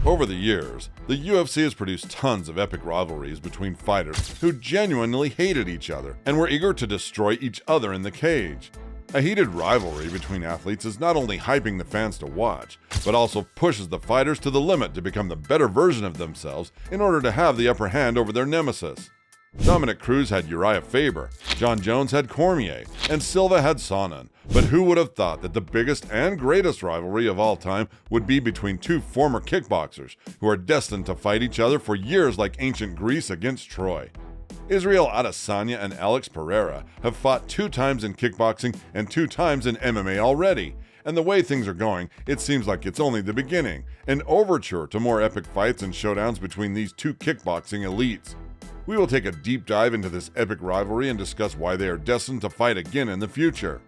Over the years, the UFC has produced tons of epic rivalries between fighters who genuinely hated each other and were eager to destroy each other in the cage. A heated rivalry between athletes is not only hyping the fans to watch, but also pushes the fighters to the limit to become the better version of themselves in order to have the upper hand over their nemesis. Dominic Cruz had Uriah Faber, John Jones had Cormier, and Silva had Sonnen. But who would have thought that the biggest and greatest rivalry of all time would be between two former kickboxers who are destined to fight each other for years like ancient Greece against Troy? Israel Adesanya and Alex Pereira have fought 2 times in kickboxing and 2 times in MMA already. And the way things are going, it seems like it's only the beginning, an overture to more epic fights and showdowns between these 2 kickboxing elites. We will take a deep dive into this epic rivalry and discuss why they are destined to fight again in the future.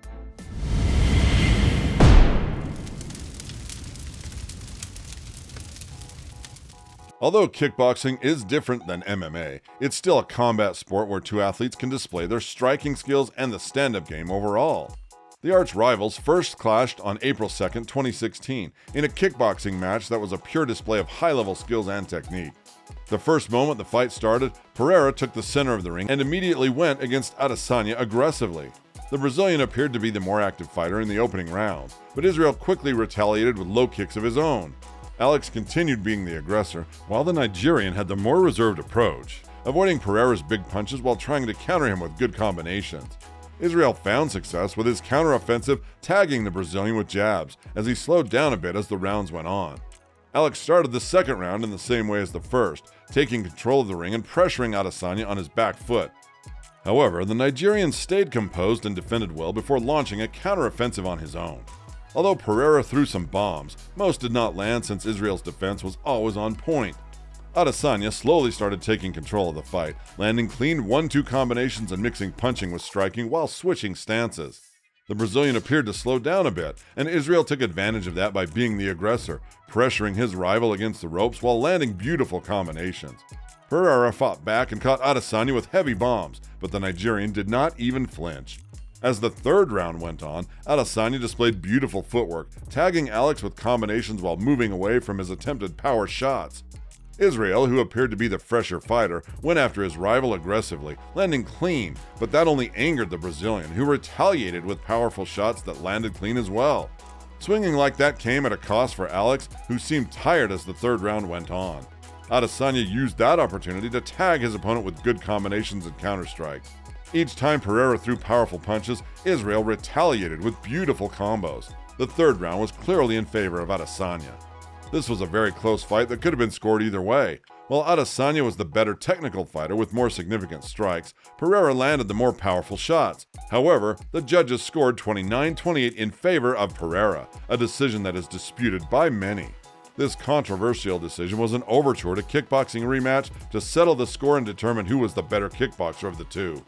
Although kickboxing is different than MMA, it's still a combat sport where 2 athletes can display their striking skills and the stand-up game overall. The arch rivals first clashed on April 2, 2016, in a kickboxing match that was a pure display of high-level skills and technique. The first moment the fight started, Pereira took the center of the ring and immediately went against Adesanya aggressively. The Brazilian appeared to be the more active fighter in the opening round, but Israel quickly retaliated with low kicks of his own. Alex continued being the aggressor, while the Nigerian had the more reserved approach, avoiding Pereira's big punches while trying to counter him with good combinations. Israel found success with his counteroffensive, tagging the Brazilian with jabs, as he slowed down a bit as the rounds went on. Alex started the second round in the same way as the first, taking control of the ring and pressuring Adesanya on his back foot. However, the Nigerian stayed composed and defended well before launching a counteroffensive on his own. Although Pereira threw some bombs, most did not land since Israel's defense was always on point. Adesanya slowly started taking control of the fight, landing clean 1-2 combinations and mixing punching with striking while switching stances. The Brazilian appeared to slow down a bit, and Israel took advantage of that by being the aggressor, pressuring his rival against the ropes while landing beautiful combinations. Pereira fought back and caught Adesanya with heavy bombs, but the Nigerian did not even flinch. As the third round went on, Adesanya displayed beautiful footwork, tagging Alex with combinations while moving away from his attempted power shots. Israel, who appeared to be the fresher fighter, went after his rival aggressively, landing clean, but that only angered the Brazilian, who retaliated with powerful shots that landed clean as well. Swinging like that came at a cost for Alex, who seemed tired as the third round went on. Adesanya used that opportunity to tag his opponent with good combinations and counterstrikes. Each time Pereira threw powerful punches, Israel retaliated with beautiful combos. The third round was clearly in favor of Adesanya. This was a very close fight that could have been scored either way. While Adesanya was the better technical fighter with more significant strikes, Pereira landed the more powerful shots. However, the judges scored 29-28 in favor of Pereira, a decision that is disputed by many. This controversial decision was an overture to Kickboxing Rematch to settle the score and determine who was the better kickboxer of the 2.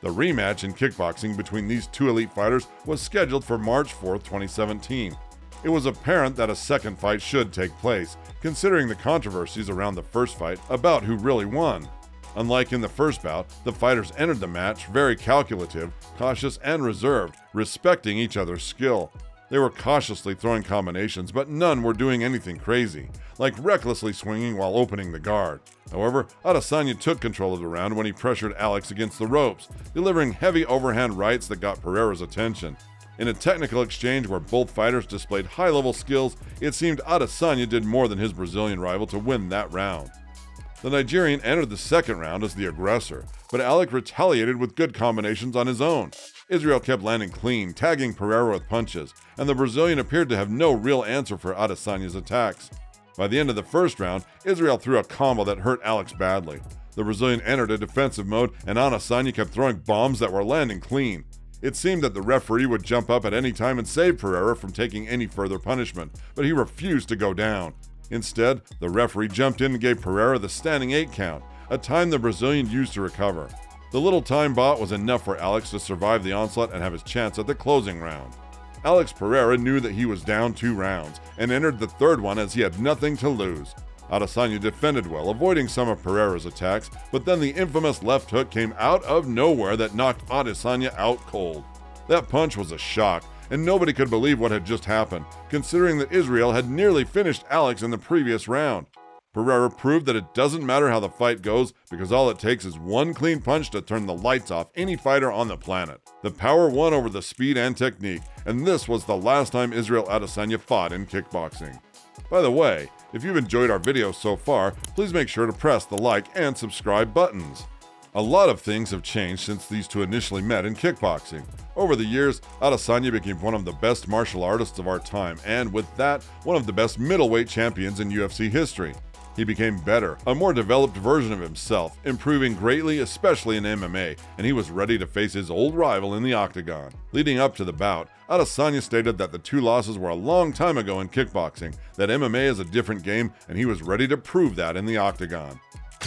The rematch in kickboxing between these 2 elite fighters was scheduled for March 4, 2017. It was apparent that a second fight should take place, considering the controversies around the first fight about who really won. Unlike in the first bout, the fighters entered the match very calculative, cautious, and reserved, respecting each other's skill. They were cautiously throwing combinations, but none were doing anything crazy, like recklessly swinging while opening the guard. However, Adesanya took control of the round when he pressured Alex against the ropes, delivering heavy overhand rights that got Pereira's attention. In a technical exchange where both fighters displayed high-level skills, it seemed Adesanya did more than his Brazilian rival to win that round. The Nigerian entered the second round as the aggressor, but Alex retaliated with good combinations on his own. Israel kept landing clean, tagging Pereira with punches, and the Brazilian appeared to have no real answer for Adesanya's attacks. By the end of the first round, Israel threw a combo that hurt Alex badly. The Brazilian entered a defensive mode, and Adesanya kept throwing bombs that were landing clean. It seemed that the referee would jump up at any time and save Pereira from taking any further punishment, but he refused to go down. Instead, the referee jumped in and gave Pereira the standing 8 count, a time the Brazilian used to recover. The little time bought was enough for Alex to survive the onslaught and have his chance at the closing round. Alex Pereira knew that he was down 2 rounds and entered the third one as he had nothing to lose. Adesanya defended well, avoiding some of Pereira's attacks, but then the infamous left hook came out of nowhere that knocked Adesanya out cold. That punch was a shock, and nobody could believe what had just happened, considering that Israel had nearly finished Alex in the previous round. Pereira proved that it doesn't matter how the fight goes because all it takes is one clean punch to turn the lights off any fighter on the planet. The power won over the speed and technique, and this was the last time Israel Adesanya fought in kickboxing. By the way, if you've enjoyed our videos so far, please make sure to press the like and subscribe buttons. A lot of things have changed since these two initially met in kickboxing. Over the years, Adesanya became one of the best martial artists of our time, and with that, one of the best middleweight champions in UFC history. He became better, a more developed version of himself, improving greatly, especially in MMA, and he was ready to face his old rival in the Octagon. Leading up to the bout, Adesanya stated that the two losses were a long time ago in kickboxing, that MMA is a different game, and he was ready to prove that in the Octagon.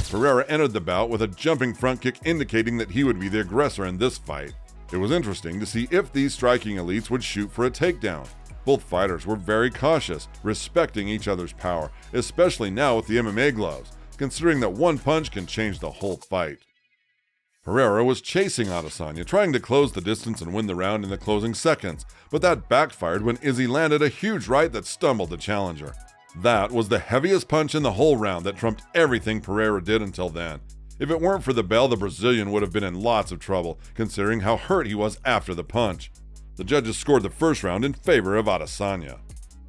Pereira entered the bout with a jumping front kick indicating that he would be the aggressor in this fight. It was interesting to see if these striking elites would shoot for a takedown. Both fighters were very cautious, respecting each other's power, especially now with the MMA gloves, considering that one punch can change the whole fight. Pereira was chasing Adesanya, trying to close the distance and win the round in the closing seconds, but that backfired when Izzy landed a huge right that stumbled the challenger. That was the heaviest punch in the whole round that trumped everything Pereira did until then. If it weren't for the bell, the Brazilian would have been in lots of trouble, considering how hurt he was after the punch. The judges scored the first round in favor of Adesanya.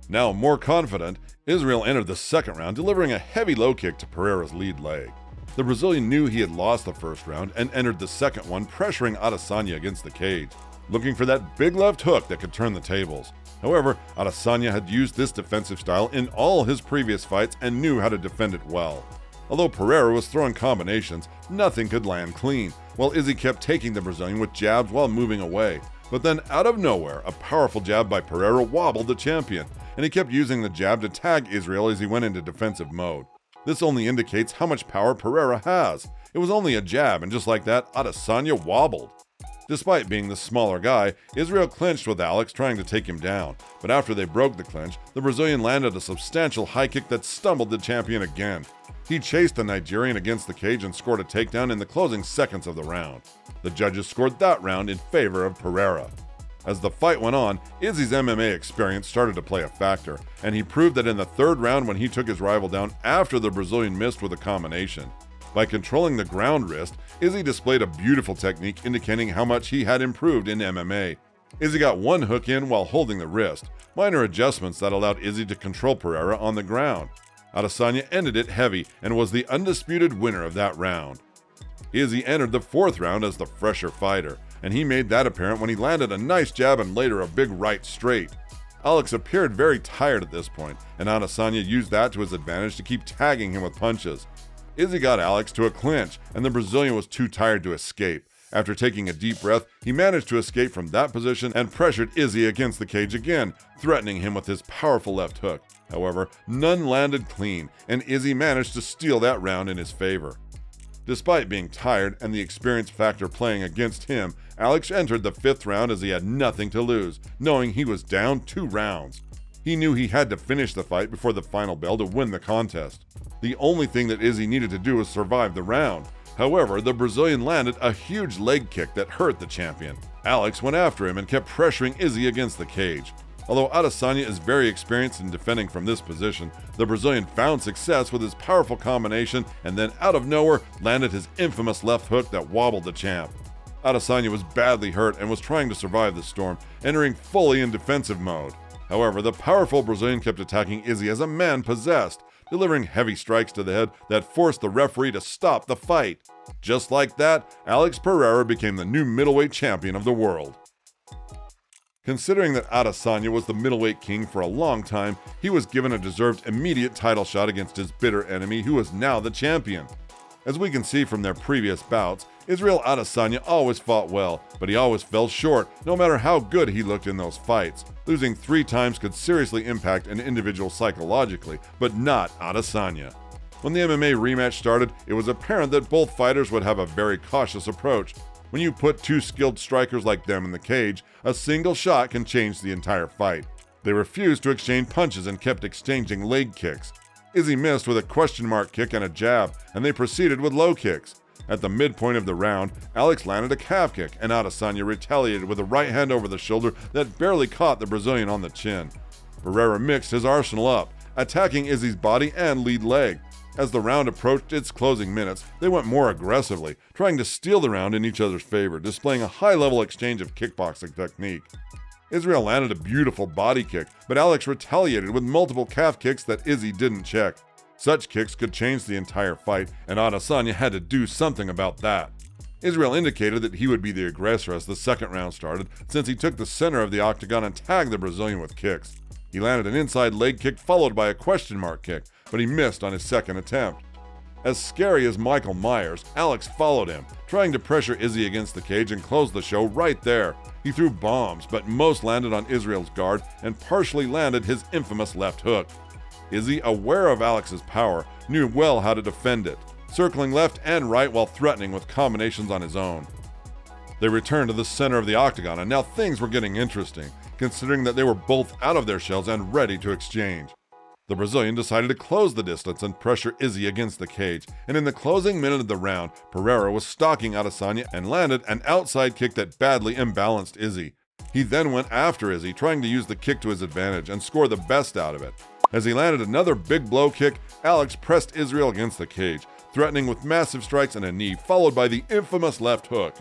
Now more confident, Israel entered the second round, delivering a heavy low kick to Pereira's lead leg. The Brazilian knew he had lost the first round and entered the second one, pressuring Adesanya against the cage, looking for that big left hook that could turn the tables. However, Adesanya had used this defensive style in all his previous fights and knew how to defend it well. Although Pereira was throwing combinations, nothing could land clean, while Izzy kept taking the Brazilian with jabs while moving away. But then, out of nowhere, a powerful jab by Pereira wobbled the champion, and he kept using the jab to tag Israel as he went into defensive mode. This only indicates how much power Pereira has. It was only a jab, and just like that, Adesanya wobbled. Despite being the smaller guy, Israel clinched with Alex, trying to take him down, but after they broke the clinch, the Brazilian landed a substantial high kick that stumbled the champion again. He chased the Nigerian against the cage and scored a takedown in the closing seconds of the round. The judges scored that round in favor of Pereira. As the fight went on, Izzy's MMA experience started to play a factor, and he proved that in the third round when he took his rival down after the Brazilian missed with a combination. By controlling the ground wrist, Izzy displayed a beautiful technique indicating how much he had improved in MMA. Izzy got one hook in while holding the wrist, minor adjustments that allowed Izzy to control Pereira on the ground. Adesanya ended it heavy and was the undisputed winner of that round. Izzy entered the fourth round as the fresher fighter, and he made that apparent when he landed a nice jab and later a big right straight. Alex appeared very tired at this point, and Adesanya used that to his advantage to keep tagging him with punches. Izzy got Alex to a clinch, and the Brazilian was too tired to escape. After taking a deep breath, he managed to escape from that position and pressured Izzy against the cage again, threatening him with his powerful left hook. However, none landed clean, and Izzy managed to steal that round in his favor. Despite being tired and the experience factor playing against him, Alex entered the fifth round as he had nothing to lose, knowing he was down 2 rounds. He knew he had to finish the fight before the final bell to win the contest. The only thing that Izzy needed to do was survive the round. However, the Brazilian landed a huge leg kick that hurt the champion. Alex went after him and kept pressuring Izzy against the cage. Although Adesanya is very experienced in defending from this position, the Brazilian found success with his powerful combination and then out of nowhere landed his infamous left hook that wobbled the champ. Adesanya was badly hurt and was trying to survive the storm, entering fully in defensive mode. However, the powerful Brazilian kept attacking Izzy as a man possessed, delivering heavy strikes to the head that forced the referee to stop the fight. Just like that, Alex Pereira became the new middleweight champion of the world. Considering that Adesanya was the middleweight king for a long time, he was given a deserved immediate title shot against his bitter enemy, who was now the champion. As we can see from their previous bouts, Israel Adesanya always fought well, but he always fell short, no matter how good he looked in those fights. Losing 3 times could seriously impact an individual psychologically, but not Adesanya. When the MMA rematch started, it was apparent that both fighters would have a very cautious approach. When you put 2 skilled strikers like them in the cage, a single shot can change the entire fight. They refused to exchange punches and kept exchanging leg kicks. Izzy missed with a question mark kick and a jab, and they proceeded with low kicks. At the midpoint of the round, Alex landed a calf kick, and Adesanya retaliated with a right hand over the shoulder that barely caught the Brazilian on the chin. Pereira mixed his arsenal up, attacking Izzy's body and lead leg. As the round approached its closing minutes, they went more aggressively, trying to steal the round in each other's favor, displaying a high-level exchange of kickboxing technique. Israel landed a beautiful body kick, but Alex retaliated with multiple calf kicks that Izzy didn't check. Such kicks could change the entire fight, and Adesanya had to do something about that. Israel indicated that he would be the aggressor as the second round started, since he took the center of the octagon and tagged the Brazilian with kicks. He landed an inside leg kick followed by a question mark kick, but he missed on his second attempt. As scary as Michael Myers, Alex followed him, trying to pressure Izzy against the cage and close the show right there. He threw bombs, but most landed on Israel's guard and partially landed his infamous left hook. Izzy, aware of Alex's power, knew well how to defend it, circling left and right while threatening with combinations on his own. They returned to the center of the octagon, and now things were getting interesting, considering that they were both out of their shells and ready to exchange. The Brazilian decided to close the distance and pressure Izzy against the cage, and in the closing minute of the round, Pereira was stalking Adesanya and landed an outside kick that badly imbalanced Izzy. He then went after Izzy, trying to use the kick to his advantage and score the best out of it. As he landed another big blow kick, Alex pressed Israel against the cage, threatening with massive strikes and a knee, followed by the infamous left hook.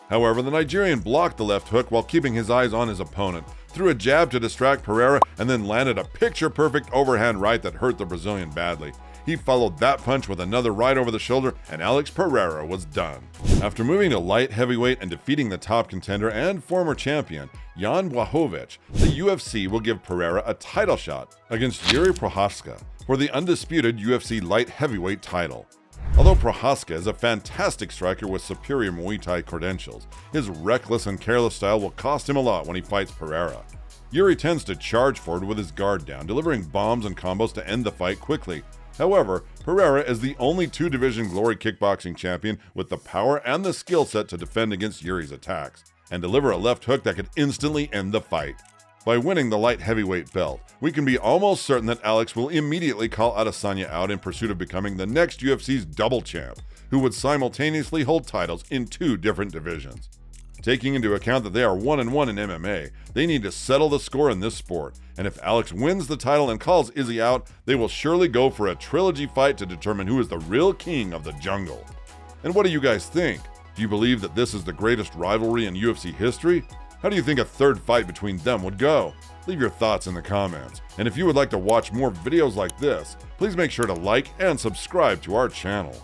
However, the Nigerian blocked the left hook while keeping his eyes on his opponent, threw a jab to distract Pereira, and then landed a picture-perfect overhand right that hurt the Brazilian badly. He followed that punch with another right over the shoulder, and Alex Pereira was done. After moving to light heavyweight and defeating the top contender and former champion, Jan Blachowicz, the UFC will give Pereira a title shot against Jiri Prochazka for the undisputed UFC light heavyweight title. Although Prochazka is a fantastic striker with superior Muay Thai credentials, his reckless and careless style will cost him a lot when he fights Pereira. Jiri tends to charge forward with his guard down, delivering bombs and combos to end the fight quickly. However, Pereira is the only two-division Glory kickboxing champion with the power and the skill set to defend against Jiri's attacks, and deliver a left hook that could instantly end the fight. By winning the light heavyweight belt, we can be almost certain that Alex will immediately call Adesanya out in pursuit of becoming the next UFC's double champ, who would simultaneously hold titles in two different divisions. Taking into account that they are 1-1 in MMA, they need to settle the score in this sport, and if Alex wins the title and calls Izzy out, they will surely go for a trilogy fight to determine who is the real king of the jungle. And what do you guys think? Do you believe that this is the greatest rivalry in UFC history? How do you think a third fight between them would go? Leave your thoughts in the comments. And if you would like to watch more videos like this, please make sure to like and subscribe to our channel.